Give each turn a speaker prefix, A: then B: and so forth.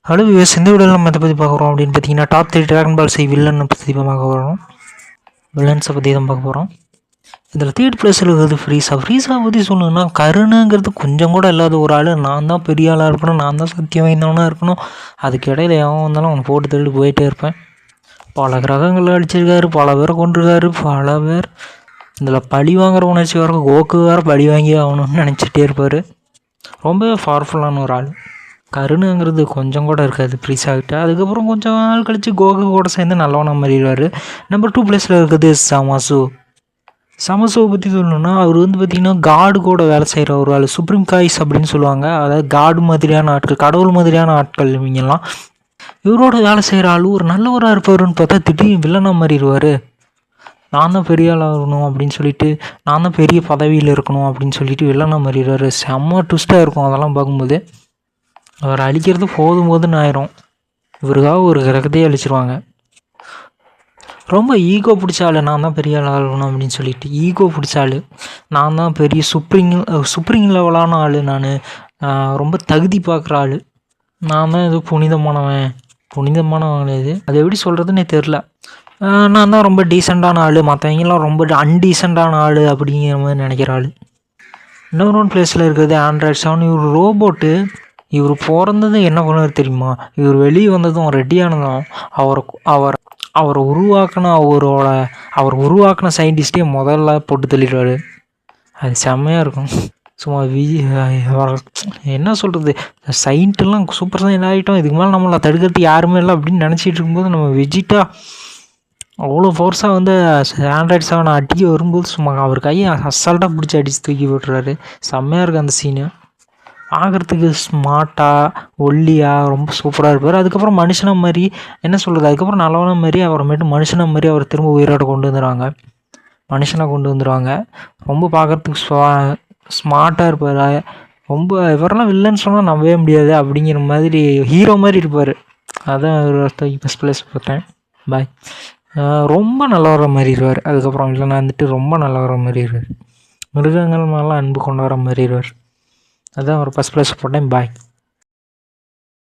A: Hello viewers, இந்த வீடியோவில் நம்ம எதை பற்றி பார்க்க போகிறோம் அப்படின்னு பார்த்தீங்கன்னா டாப் 3 டிராகன் பால் சி வில்லனை பற்றி பார்க்க போகிறோம். வில்லன்ஸை பற்றி தான் பார்க்க போகிறோம். இதில் தேர்ட் பிளேஸில் இருக்கிறது ஃப்ரீஸா பற்றி சொல்லணும்னா கருணைங்கிறது கொஞ்சம் கூட இல்லாத ஒரு ஆள். நான் தான் பெரிய ஆளாக இருக்கணும், நான் தான் சத்தியம் வாய்ந்தவனாக இருக்கணும், அதுக்கு இடையில எவன் வந்தாலும் அவனை போட்டு தள்ளிட்டு போயிட்டே இருப்பேன். பல கிரகங்களை அடிச்சிருக்காரு, பல பேரை கொண்டிருக்காரு, பல பேர். இதில் பழி வாங்குற உணர்ச்சி வர கோக்கு வேறு பழி வாங்கி ஆகணும்னு நினச்சிட்டே இருப்பார். ரொம்ப பவர்ஃபுல்லான ஒரு ஆள். கருணுங்கிறது கொஞ்சம் கூட இருக்காது ஃப்ரீஸாகிட்ட. அதுக்கப்புறம் கொஞ்சம் நாள் கழித்து கோகு கூட சேர்ந்து நல்லவனாக மாறிடுவார். நம்பர் 2 பிளேஸில் இருக்குது சமசுவை பற்றி சொல்லணும்னா அவர் பார்த்திங்கன்னா காடு கூட வேலை செய்கிற ஒரு ஆள். சுப்ரீம் காய்ஸ் அப்படின்னு சொல்லுவாங்க. அதாவது காடு மாதிரியான ஆட்கள், கடவுள் மாதிரியான ஆட்கள் இவங்கெல்லாம். இவரோட வேலை செய்கிற ஆள் ஒரு நல்லவராக இருப்பாருன்னு பார்த்தா திடீர்னு வில்லனாக மாறிடுவார். நான் தான் பெரிய ஆளாக இருக்கணும் அப்படின்னு சொல்லிட்டு, நான் தான் பெரிய பதவியில் இருக்கணும் அப்படின்னு சொல்லிட்டு வில்லனாக மாறிடுவார். செம்ம ட்விஸ்ட்டாக இருக்கும் அதெல்லாம் பார்க்கும்போது. அவர் அழிக்கிறது போதும்னு ஆயிரும். இவருக்காக ஒரு கிரகத்தையே அழிச்சிருவாங்க. ரொம்ப ஈகோ பிடிச்ச ஆள். நான் தான் பெரிய ஆள் ஆகணும் அப்படின்னு சொல்லிட்டு ஈகோ பிடிச்ச ஆள். நான் தான் பெரிய சுப்ரீம் லெவலான ஆள். நான் ரொம்ப தகுதி பார்க்குற ஆள். நான் தான் இது புனிதமானவன் இது அது எப்படி சொல்கிறதுன்னே தெரில. நான் தான் ரொம்ப டீசெண்டான ஆள், மற்றவங்களாம் ரொம்ப அன்டீசெண்டான ஆள் அப்படிங்கிற மாதிரி நினைக்கிற ஆள். நம்பர் 1 பிளேஸில் இருக்கிறது ஆண்ட்ராய்ட் 7. இவர் ரோபோட்டு. இவர் பிறந்தது என்ன பண்ணுவார் தெரியுமா? இவர் வெளியே வந்ததும் ரெடியானதும் அவரை உருவாக்கின அவர் உருவாக்கின சயின்டிஸ்டே முதல்ல போட்டு தள்ளிடுவார். அது செம்மையாக இருக்கும். சும்மா என்ன சொல்கிறது, சயின்ட்டெல்லாம் சூப்பர் சயின்ட் ஆகிட்டோம், இதுக்கு மேலே நம்மளை தடுக்கிறதுக்கு யாருமே இல்லை அப்படின்னு நினச்சிட்டு இருக்கும்போது நம்ம வெஜிட்டா அவ்வளோ ஃபோர்ஸாக ஆண்ட்ராய்ட் 7 அடிக்க வரும்போது சும்மா அவர் கையை அசால்ட்டாக பிடிச்சி அடித்து தூக்கி விட்டுறாரு. செம்மையாக இருக்குது அந்த சீனு. ஆகிறதுக்கு ஸ்மார்ட்டாக ஒல்லியாக ரொம்ப சூப்பராக இருப்பார். அதுக்கப்புறம் மனுஷனை மாதிரி என்ன சொல்கிறது, அதுக்கப்புறம் நல்லவன மாதிரி அப்புறமேட்டு மனுஷனை மாதிரி அவர் திரும்ப உயிரோட கொண்டு வந்துடுவாங்க. ரொம்ப பார்க்குறதுக்கு ஸ்மார்ட்டாக இருப்பார். ரொம்ப இவரெல்லாம் வில்லன்னு சொன்னால் நம்பவே முடியாது அப்படிங்கிற மாதிரி ஹீரோ மாதிரி இருப்பார். அதான் ஃபஸ்ட் பிளேஸ் பார்த்தேன். பாய். ரொம்ப நல்ல வர மாதிரி இருவார். அதுக்கப்புறம் இல்லைன்னா ரொம்ப நல்ல வர மாதிரி இருவார். மிருகங்கள் மேலாம் அன்பு கொண்டு வர மாதிரி இருவார். அதான் ஒரு ஃபஸ்ட் பிளேஸ் போட்டேன். பாய்.